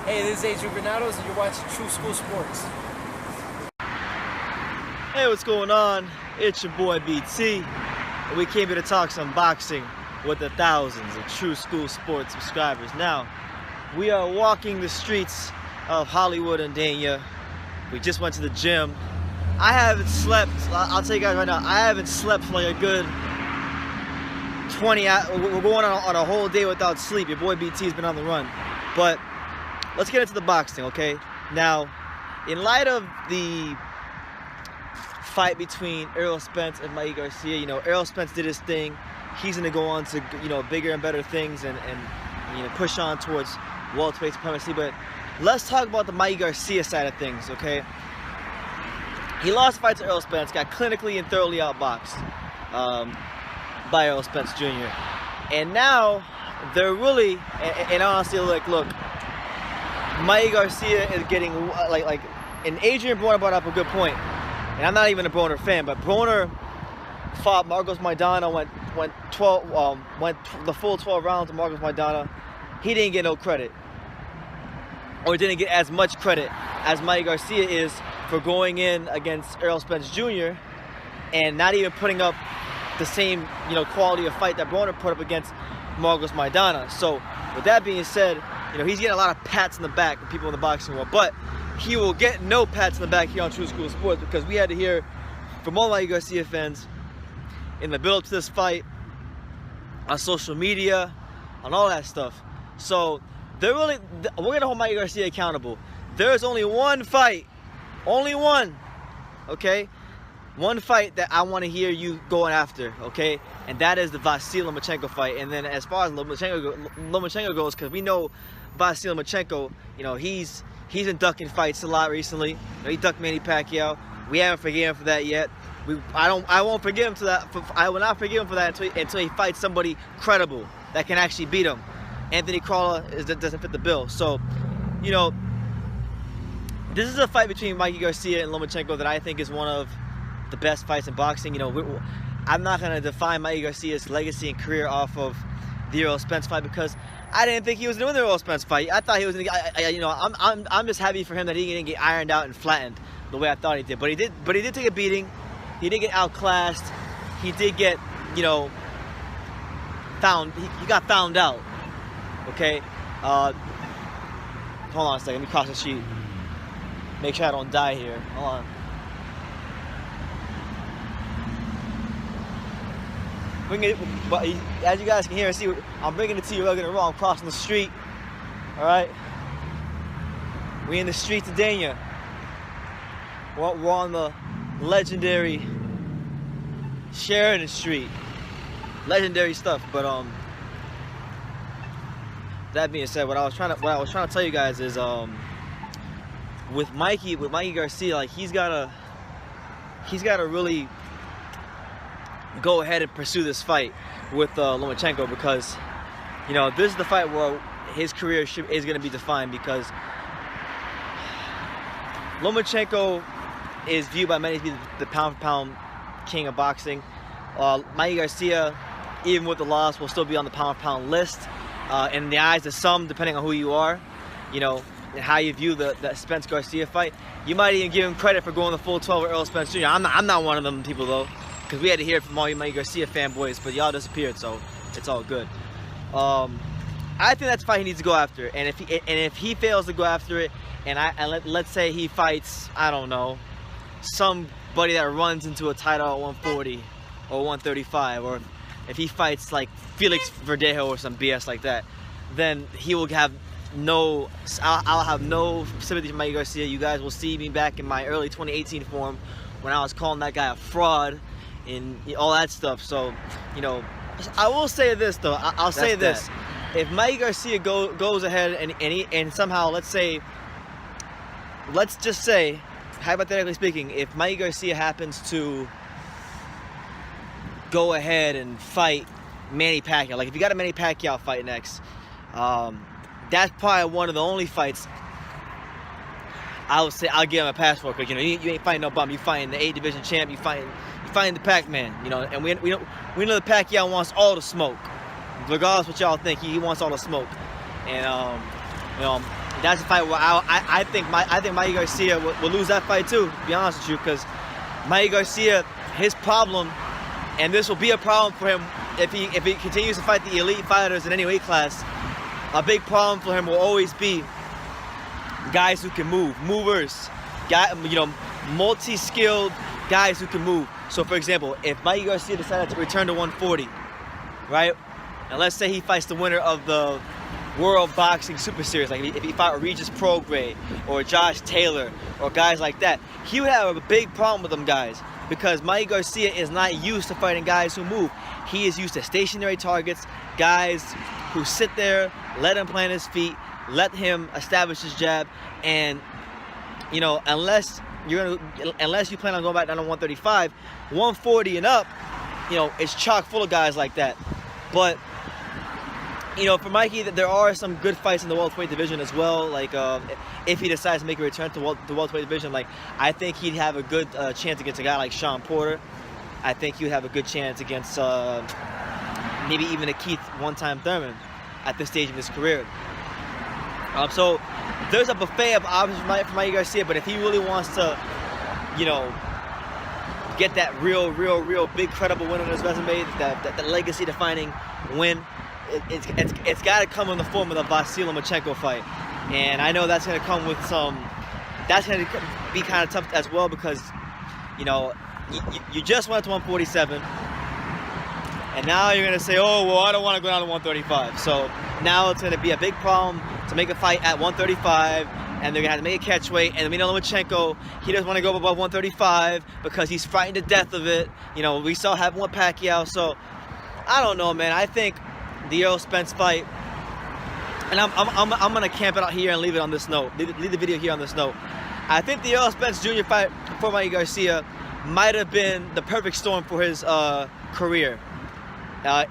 Hey, this is Adrian Granados, and you're watching True School Sports. Hey, what's going on? It's your boy BT, and we came here to talk some boxing with the thousands of True School Sports subscribers. Now, we are walking the streets of Hollywood and Dania. We just went to the gym. I haven't slept, I'll tell you guys right now, I haven't slept for like a good 20 hours. We're going on a whole day without sleep. Your boy BT's been on the run. But let's get into the boxing, okay? Now, in light of the fight between Errol Spence and Mikey Garcia, you know, Errol Spence did his thing. He's going to go on to, you know, bigger and better things and you know, push on towards welterweight supremacy. But let's talk about the Mikey Garcia side of things, okay? He lost the fight to Errol Spence, got clinically and thoroughly outboxed by Errol Spence Jr. And now they're really, and honestly, like, look, Mikey Garcia is getting like, and Adrian Broner brought up a good point. And I'm not even a Broner fan, but Broner fought Marcos Maidana, went the full 12 rounds of Marcos Maidana. He didn't get no credit, or didn't get as much credit as Mikey Garcia is for going in against Errol Spence Jr. and not even putting up the same, you know, quality of fight that Broner put up against Marcos Maidana. So with that being said, you know, he's getting a lot of pats in the back from people in the boxing world, but he will get no pats in the back here on True School Sports, because we had to hear from all Mikey Garcia fans in the build up to this fight, on social media, on all that stuff. So we're gonna hold Mikey Garcia accountable. There's only one fight, only one, okay? One fight that I want to hear you going after, okay? And that is the Vasy Lomachenko fight. And then as far as Lomachenko goes, because we know Vasy Lomachenko, you know, he's been ducking fights a lot recently. You know, he ducked Manny Pacquiao. We haven't forgiven him for that yet. I won't forgive him for that. I will not forgive him for that until he fights somebody credible that can actually beat him. Anthony Crawler doesn't fit the bill. So, you know, this is a fight between Mikey Garcia and Lomachenko that I think is one of the best fights in boxing. You know, I'm not gonna define Mikey Garcia's legacy and career off of the Errol Spence fight, because I didn't think he was gonna win the Errol Spence fight. I thought he was gonna get, you know, I'm just happy for him that he didn't get ironed out and flattened the way I thought he did. But he did take a beating. He did get outclassed. He did get, you know, he got found out. Okay. Hold on a second. Let me cross the street. Make sure I don't die here. Hold on. But as you guys can hear and see, I'm bringing it to you rugged and raw. I'm crossing the street. All right. We in the streets of Dania. We're on the legendary Sheridan Street. Legendary stuff. But that being said, what I was trying to tell you guys is with Mikey Garcia, like he's gotta really go ahead and pursue this fight with Lomachenko, because, you know, this is the fight where his career is going to be defined, because Lomachenko is viewed by many to be the pound-for-pound king of boxing. Mikey Garcia, even with the loss, will still be on the pound-for-pound list in the eyes of some, depending on who you are, you know, and how you view the Spence Garcia fight. You might even give him credit for going the full 12 with Errol Spence Jr. I'm not one of them people, though, because we had to hear it from all you Mikey Garcia fanboys, but y'all disappeared, so it's all good. I think that's a fight he needs to go after, and if he fails to go after it, let's say he fights, I don't know, somebody that runs into a title at 140 or 135, or if he fights like Felix Verdejo or some BS like that, then he will have no, I'll have no sympathy for Mikey Garcia. You guys will see me back in my early 2018 form when I was calling that guy a fraud and all that stuff. So, you know, I will say this though. I'll say this: if Mikey Garcia goes ahead and somehow, let's just say, hypothetically speaking, if Mikey Garcia happens to go ahead and fight Manny Pacquiao, like if you got a Manny Pacquiao fight next, that's probably one of the only fights I would say I'll give him a pass for, because, you know, you ain't fighting no bum. You fighting the 8 division champ. You fighting the Pac-Man. You know, and we know the Pacquiao wants all the smoke, regardless what y'all think. He wants all the smoke, and you know, that's a fight where I think Mikey Garcia will lose that fight too, to be honest with you, because Mikey Garcia, his problem, and this will be a problem for him if he continues to fight the elite fighters in any weight class. A big problem for him will always be guys who can move, movers, multi-skilled guys who can move. So, for example, if Mikey Garcia decided to return to 140, right, and let's say he fights the winner of the World Boxing Super Series, like if he fought Regis Prograis or Josh Taylor or guys like that, he would have a big problem with them guys, because Mikey Garcia is not used to fighting guys who move. He is used to stationary targets, guys who sit there, let him plant his feet, let him establish his jab, and unless you plan on going back down to 135, 140 and up, it's chock full of guys like that. But for Mikey, there are some good fights in the welterweight division as well. Like if he decides to make a return to the welterweight division, like I think he'd have a good chance against a guy like Sean Porter. I think he would have a good chance against maybe even a Keith one-time Thurman at this stage of his career. So there's a buffet of options for Mikey Garcia, but if he really wants to, get that real big credible win on his resume, that legacy-defining win, it's got to come in the form of the Vasy Lomachenko fight. And I know that's going to come with that's going to be kind of tough as well, because, you just went to 147, and now you're going to say, oh, well, I don't want to go down to 135. So now it's going to be a big problem to make a fight at 135, and they're going to have to make a catch weight. And we know Lomachenko, he doesn't want to go above 135 because he's frightened to death of it. We saw it happen with Pacquiao. So I don't know, man. I think the Errol Spence fight, and I'm going to camp it out here and leave it on this note. Leave the video here on this note. I think the Errol Spence Jr. fight for Mikey Garcia might have been the perfect storm for his career.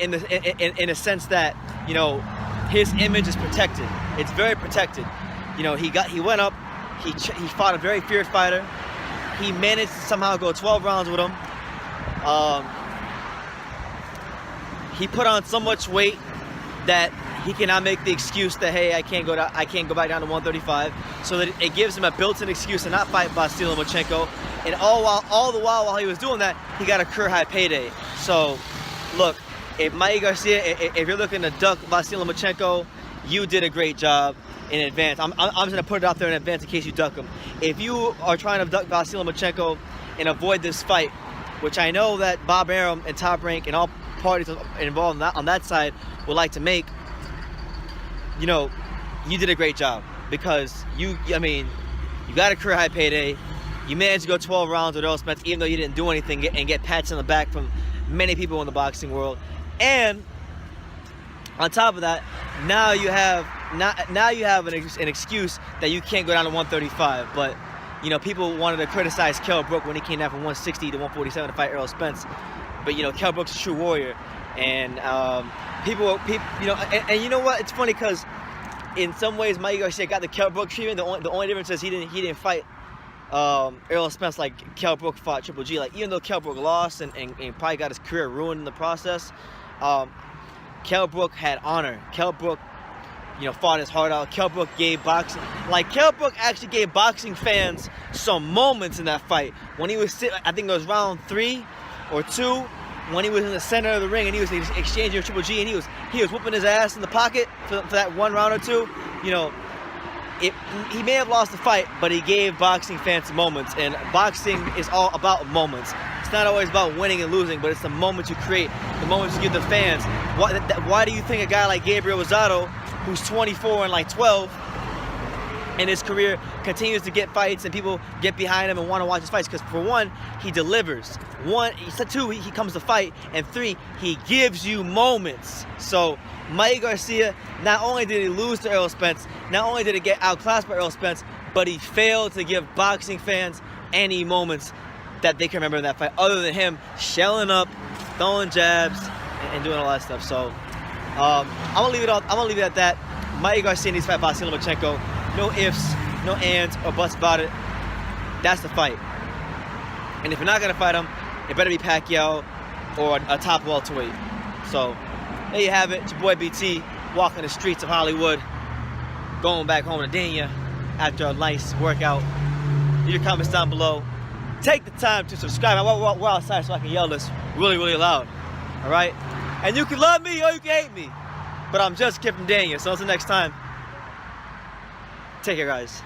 In a sense that, his image is protected. It's very protected. He went up, he fought a very feared fighter. He managed to somehow go 12 rounds with him. He put on so much weight that he cannot make the excuse that, hey, I can't go back down to 135. So that it gives him a built-in excuse to not fight Vasy Lomachenko. And all the while he was doing that, he got a career high payday. So look, if Mikey Garcia, if you're looking to duck Vasy Lomachenko, you did a great job in advance. I'm just going to put it out there in advance in case you duck him. If you are trying to duck Vasy Lomachenko and avoid this fight, which I know that Bob Arum and Top Rank and all parties involved on that side would like to make, you did a great job, because you got a career high payday. You managed to go 12 rounds with Errol Spence, even though you didn't do anything, and get pats on the back from many people in the boxing world. And on top of that, now you have an excuse that you can't go down to 135. But people wanted to criticize Kell Brook when he came down from 160 to 147 to fight Errol Spence. But Kell Brook's a true warrior, and people, and you know what? It's funny because in some ways Mikey Garcia got the Kell Brook treatment. The only difference is he didn't fight Errol Spence like Kell Brook fought Triple G. Like, even though Kell Brook lost and probably got his career ruined in the process, Kell Brook had honor. Kell Brook, fought his heart out. Kell Brook gave boxing, Kell Brook actually gave boxing fans some moments in that fight. When he was sitting, I think it was round 3 or 2, when he was in the center of the ring and he was exchanging with Triple G, and he was whooping his ass in the pocket for that 1 round or 2. He may have lost the fight, but he gave boxing fans moments, and boxing is all about moments. It's not always about winning and losing, but it's the moments you create, the moments you give the fans. Why do you think a guy like Gabriel Rosado, who's 24 and 12 in his career, continues to get fights and people get behind him and want to watch his fights? Because for one, he delivers. 2, he comes to fight, and 3, he gives you moments. So Mikey Garcia, not only did he lose to Errol Spence, not only did he get outclassed by Errol Spence, but he failed to give boxing fans any moments that they can remember in that fight, other than him shelling up, throwing jabs, and doing all that stuff. So I'm gonna leave it at that. Mikey Garcia needs to fight Vasy Lomachenko. No ifs, no ands, or buts about it. That's the fight. And if you're not gonna fight him, it better be Pacquiao or a top welterweight. So there you have it. It's your boy BT walking the streets of Hollywood. going back home to Dania after a nice workout. Leave your comments down below. Take the time to subscribe. We're outside so I can yell this really, really loud. All right? And you can love me or you can hate me. But I'm just a kid from Dania. So until next time, take care, guys.